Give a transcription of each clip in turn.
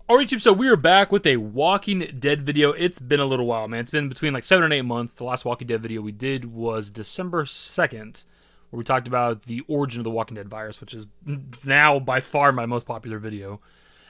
Alright, YouTube, so we are back with a Walking Dead video. It's been a little while, man. It's been between like 7 and 8 months. The last Walking Dead video we did was December 2nd, where we talked about the origin of the Walking Dead virus, which is now by far my most popular video.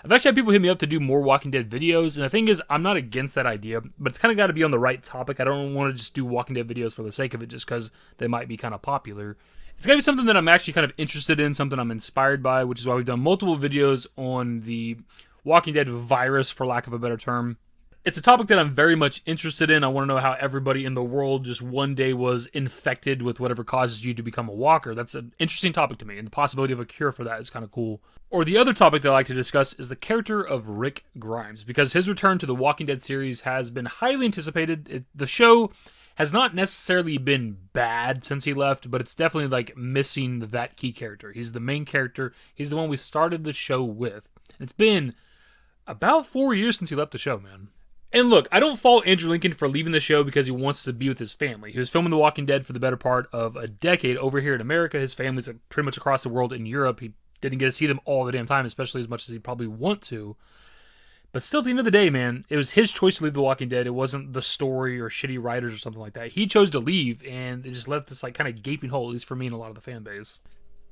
I've actually had people hit me up to do more Walking Dead videos, and the thing is, I'm not against that idea, but it's kind of got to be on the right topic. I don't want to just do Walking Dead videos for the sake of it, just because they might be kind of popular. It's got to be something that I'm actually kind of interested in, something I'm inspired by, which is why we've done multiple videos on the Walking Dead virus, for lack of a better term. It's a topic that I'm very much interested in. I want to know how everybody in the world just one day was infected with whatever causes you to become a walker. That's an interesting topic to me, and the possibility of a cure for that is kind of cool. Or the other topic that I like to discuss is the character of Rick Grimes, because his return to the Walking Dead series has been highly anticipated. The show has not necessarily been bad since he left, but it's definitely like missing that key character. He's the main character. He's the one we started the show with. It's been about 4 years since he left the show, man. And look, I don't fault Andrew Lincoln for leaving the show because he wants to be with his family. He was filming The Walking Dead for the better part of a decade over here in America. His family's pretty much across the world in Europe. He didn't get to see them all the damn time, especially as much as he'd probably want to. But still, at the end of the day, man, it was his choice to leave The Walking Dead. It wasn't the story or shitty writers or something like that. He chose to leave, and it just left this like kind of gaping hole, at least for me and a lot of the fan base.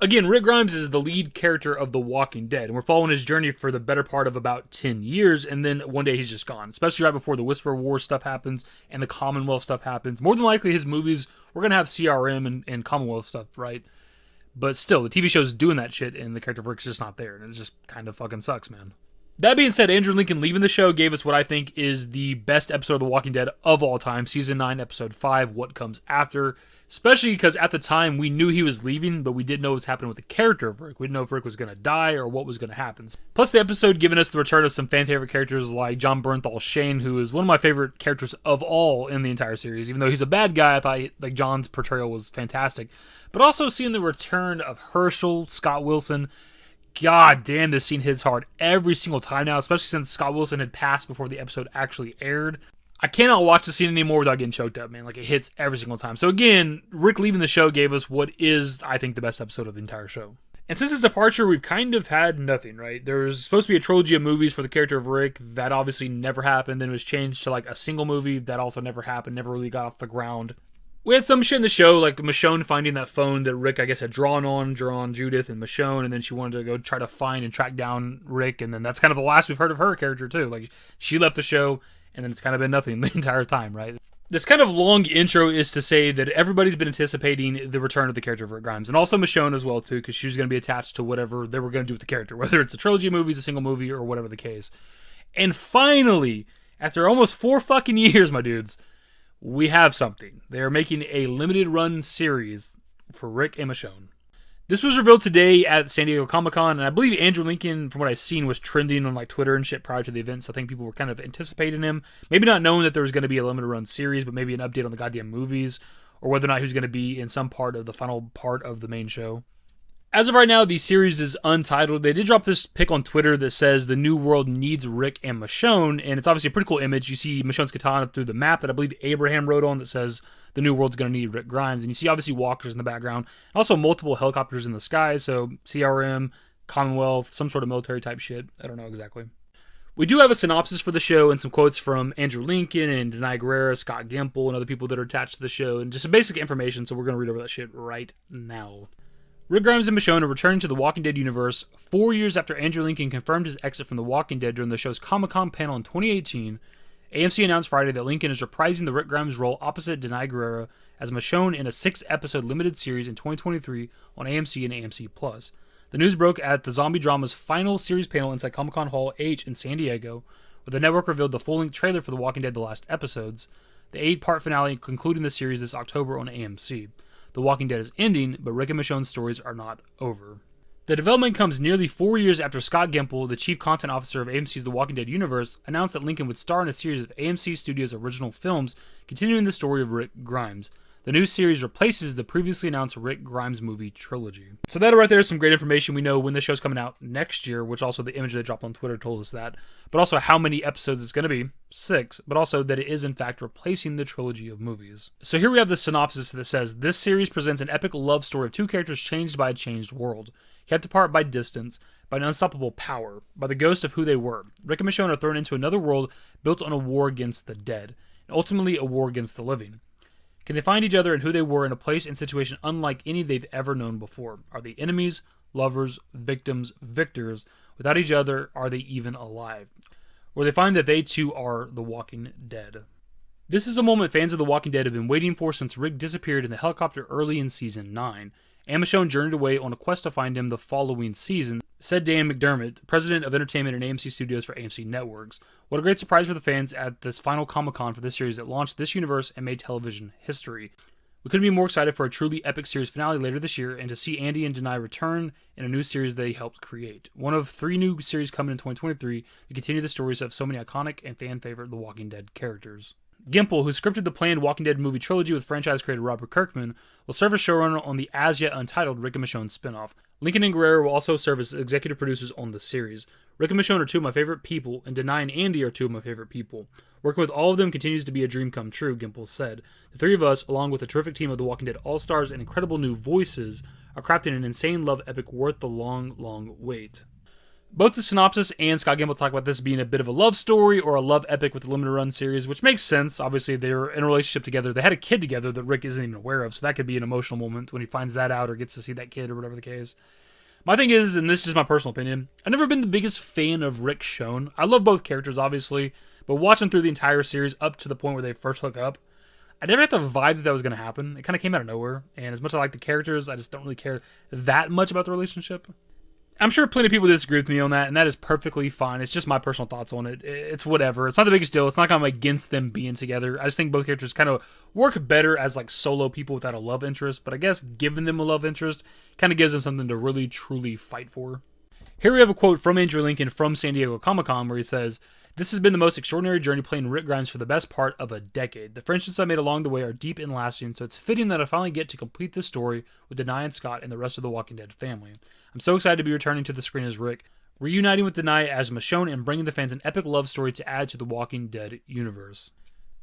Again, Rick Grimes is the lead character of The Walking Dead, and we're following his journey for the better part of about 10 years, and then one day he's just gone, especially right before the Whisper War stuff happens and the Commonwealth stuff happens. More than likely, his movies, we're going to have CRM and Commonwealth stuff, right? But still, the TV show's doing that shit, and the character of Rick's just not there, and it just kind of fucking sucks, man. That being said, Andrew Lincoln leaving the show gave us what I think is the best episode of The Walking Dead of all time, Season 9, Episode 5, What Comes After. Especially because at the time, we knew he was leaving, but we didn't know what was happening with the character of Rick. We didn't know if Rick was going to die or what was going to happen. Plus, the episode giving us the return of some fan-favorite characters like Jon Bernthal Shane, who is one of my favorite characters of all in the entire series. Even though he's a bad guy, I thought like Jon's portrayal was fantastic. But also seeing the return of Herschel, Scott Wilson. God damn, this scene hits hard every single time now, especially since Scott Wilson had passed before the episode actually aired. I cannot watch the scene anymore without getting choked up, man. Like, it hits every single time. So again, Rick leaving the show gave us what is, I think, the best episode of the entire show. And since his departure, we've kind of had nothing, right? There was supposed to be a trilogy of movies for the character of Rick. That obviously never happened. Then it was changed to, like, a single movie. That also never happened. Never really got off the ground. We had some shit in the show, like Michonne finding that phone that Rick, I guess, had drawn Judith and Michonne, and then she wanted to go try to find and track down Rick, and then that's kind of the last we've heard of her character, too. Like, she left the show, and then it's kind of been nothing the entire time, right? This kind of long intro is to say that everybody's been anticipating the return of the character of Rick Grimes, and also Michonne as well, too, because she was going to be attached to whatever they were going to do with the character, whether it's a trilogy of movies, a single movie, or whatever the case. And finally, after almost 4 fucking years, my dudes, we have something. They are making a limited run series for Rick and Michonne. This was revealed today at San Diego Comic-Con, and I believe Andrew Lincoln, from what I've seen, was trending on like Twitter and shit prior to the event, so I think people were kind of anticipating him. Maybe not knowing that there was going to be a limited run series, but maybe an update on the goddamn movies, or whether or not he was going to be in some part of the final part of the main show. As of right now, the series is untitled. They did drop this pic on Twitter that says the new world needs Rick and Michonne, and it's obviously a pretty cool image. You see Michonne's katana through the map that I believe Abraham wrote on that says the new world's going to need Rick Grimes, and you see obviously walkers in the background, also multiple helicopters in the sky, so CRM, Commonwealth, some sort of military type shit. I don't know exactly. We do have a synopsis for the show and some quotes from Andrew Lincoln and Denai Guerrera, Scott Gimple, and other people that are attached to the show, and just some basic information, so we're going to read over that shit right now. Rick Grimes and Michonne are returning to the Walking Dead universe 4 years after Andrew Lincoln confirmed his exit from the Walking Dead during the show's Comic-Con panel in 2018. AMC announced Friday that Lincoln is reprising the Rick Grimes role opposite Denai Guerrera as Michonne in a 6-episode limited series in 2023 on AMC and AMC+. The news broke at the Zombie Drama's final series panel inside Comic-Con Hall H in San Diego, where the network revealed the full-length trailer for The Walking Dead: The Last Episodes, the 8-part finale concluding the series this October on AMC. The Walking Dead is ending, but Rick and Michonne's stories are not over. The development comes nearly 4 years after Scott Gimple, the chief content officer of AMC's The Walking Dead universe, announced that Lincoln would star in a series of AMC Studios' original films, continuing the story of Rick Grimes. The new series replaces the previously announced Rick Grimes movie trilogy. So that right there is some great information. We know when the show's coming out next year, which also the image they dropped on Twitter told us that, but also how many episodes it's going to be, 6, but also that it is in fact replacing the trilogy of movies. So here we have the synopsis that says, this series presents an epic love story of two characters changed by a changed world. Kept apart by distance, by an unstoppable power, by the ghost of who they were. Rick and Michonne are thrown into another world built on a war against the dead, and ultimately a war against the living. Can they find each other and who they were in a place and situation unlike any they've ever known before? Are they enemies, lovers, victims, victors? Without each other, are they even alive? Or they find that they too are the Walking Dead. This is a moment fans of The Walking Dead have been waiting for since Rick disappeared in the helicopter early in Season 9, and Michonne journeyed away on a quest to find him the following season, said Dan McDermott, president of entertainment and AMC Studios for AMC Networks. What a great surprise for the fans at this final Comic-Con for this series that launched this universe and made television history. We couldn't be more excited for a truly epic series finale later this year and to see Andy and Denai return in a new series they helped create. One of 3 new series coming in 2023 to continue the stories of so many iconic and fan-favorite The Walking Dead characters. Gimple, who scripted the planned Walking Dead movie trilogy with franchise creator Robert Kirkman, will serve as showrunner on the as-yet untitled Rick and Michonne spinoff. Lincoln and Guerrero will also serve as executive producers on the series. Rick and Michonne are 2 of my favorite people, and Denai and Andy are 2 of my favorite people. Working with all of them continues to be a dream come true, Gimple said. The 3 of us, along with a terrific team of The Walking Dead All-Stars and incredible new voices, are crafting an insane love epic worth the long, long wait. Both the synopsis and Scott Gimple talk about this being a bit of a love story or a love epic with the limited run series, which makes sense. Obviously, they're in a relationship together. They had a kid together that Rick isn't even aware of, so that could be an emotional moment when he finds that out or gets to see that kid or whatever the case. My thing is, and this is my personal opinion, I've never been the biggest fan of Rick Michonne. I love both characters, obviously, but watching through the entire series up to the point where they first hook up, I never had the vibe that was going to happen. It kind of came out of nowhere, and as much as I like the characters, I just don't really care that much about the relationship. I'm sure plenty of people disagree with me on that, and that is perfectly fine. It's just my personal thoughts on it. It's whatever. It's not the biggest deal. It's not like I'm against them being together. I just think both characters kind of work better as like solo people without a love interest, but I guess giving them a love interest kind of gives them something to really, truly fight for. Here we have a quote from Andrew Lincoln from San Diego Comic-Con where he says, "This has been the most extraordinary journey playing Rick Grimes for the best part of a decade. The friendships I made along the way are deep and lasting, so it's fitting that I finally get to complete this story with Denai and Scott and the rest of the Walking Dead family. I'm so excited to be returning to the screen as Rick, reuniting with Denai as Michonne, and bringing the fans an epic love story to add to the Walking Dead universe."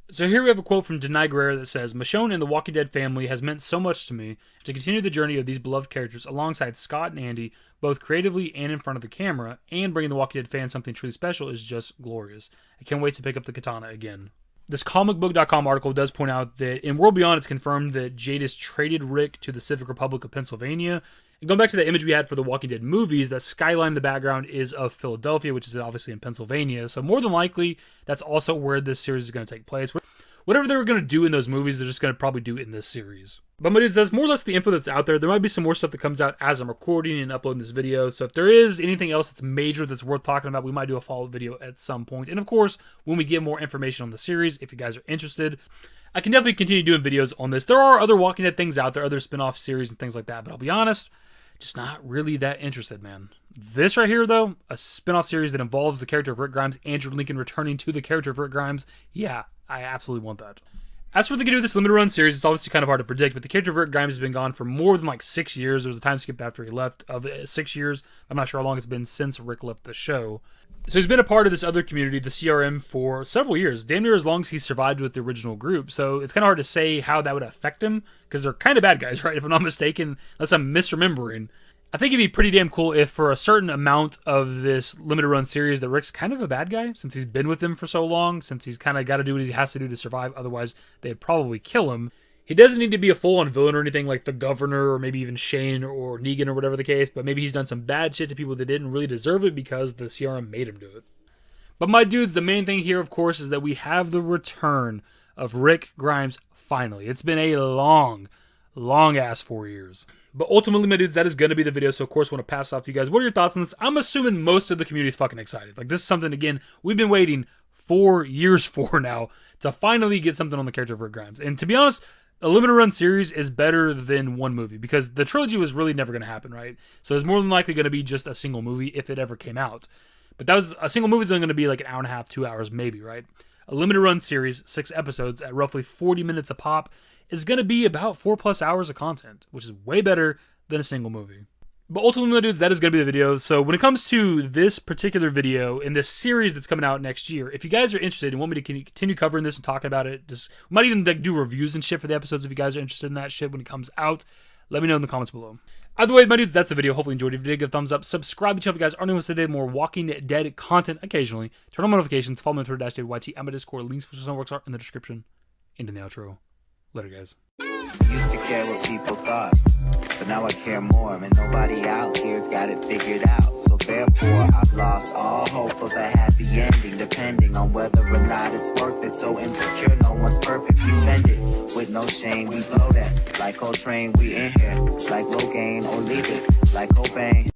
So here we have a quote from Denai Guerrero that says, "Michonne and the Walking Dead family has meant so much to me. To continue the journey of these beloved characters alongside Scott and Andy, both creatively and in front of the camera, and bringing the Walking Dead fans something truly special is just glorious. I can't wait to pick up the katana again." This comicbook.com article does point out that in World Beyond, it's confirmed that Jadis traded Rick to the Civic Republic of Pennsylvania. And going back to the image we had for the Walking Dead movies, that skyline in the background is of Philadelphia, which is obviously in Pennsylvania. So more than likely, that's also where this series is going to take place. Whatever they were going to do in those movies, they're just going to probably do in this series. But my dudes, that's more or less the info that's out there. There might be some more stuff that comes out as I'm recording and uploading this video. So if there is anything else that's major that's worth talking about, we might do a follow-up video at some point. And of course, when we get more information on the series, if you guys are interested, I can definitely continue doing videos on this. There are other Walking Dead things out there, other spin-off series and things like that. But I'll be honest, just not really that interested, man. This right here, though, a spin-off series that involves the character of Rick Grimes, Andrew Lincoln returning to the character of Rick Grimes, yeah, I absolutely want that. As for the beginning of this limited run series, it's obviously kind of hard to predict, but the character of Rick Grimes has been gone for more than like 6 years. There was a time skip after he left of 6 years. I'm not sure how long it's been since Rick left the show. So he's been a part of this other community, the CRM, for several years, damn near as long as he survived with the original group. So it's kind of hard to say how that would affect him, because they're kind of bad guys, right? If I'm not mistaken, unless I'm misremembering. I think it'd be pretty damn cool if for a certain amount of this limited run series that Rick's kind of a bad guy, since he's been with them for so long, since he's kind of got to do what he has to do to survive, otherwise they'd probably kill him. He doesn't need to be a full-on villain or anything like the Governor or maybe even Shane or Negan or whatever the case, but maybe he's done some bad shit to people that didn't really deserve it because the CRM made him do it. But my dudes, the main thing here, of course, is that we have the return of Rick Grimes finally. It's been a long ass 4 years. But ultimately, my dudes, that is going to be the video, so of course I want to pass it off to you guys. What are your thoughts on this? I'm assuming most of the community is fucking excited. Like, this is something, again, we've been waiting 4 years for now to finally get something on the character of Rick Grimes. And to be honest, a limited run series is better than one movie, because the trilogy was really never going to happen, right? So it's more than likely going to be just a single movie if it ever came out. But that was a single movie is only going to be like an hour and a half, 2 hours maybe, right? A limited run series, 6 episodes at roughly 40 minutes a pop, is going to be about 4+ hours of content, which is way better than a single movie. But ultimately, my dudes, that is going to be the video. So when it comes to this particular video in this series that's coming out next year, if you guys are interested and want me to continue covering this and talking about it, we might even do reviews and shit for the episodes if you guys are interested in that shit when it comes out. Let me know in the comments below. Either way, my dudes, that's the video. Hopefully you enjoyed it. If you did, give a thumbs up. Subscribe to the channel if you guys are new to today. More Walking Dead content occasionally. Turn on notifications. Follow me on Twitter, #DaveYT. I'm a Discord. Links to the networks are in the description. And in the outro. Later, guys. Used to care what people thought, but now I care more, and nobody out here's got it figured out. So therefore, I've lost all hope of a happy ending, depending on whether or not it's worth it. So insecure, no one's perfect. We spend it with no shame. We blow that like Coltrane. We in here like Logain or leave it like Cobain.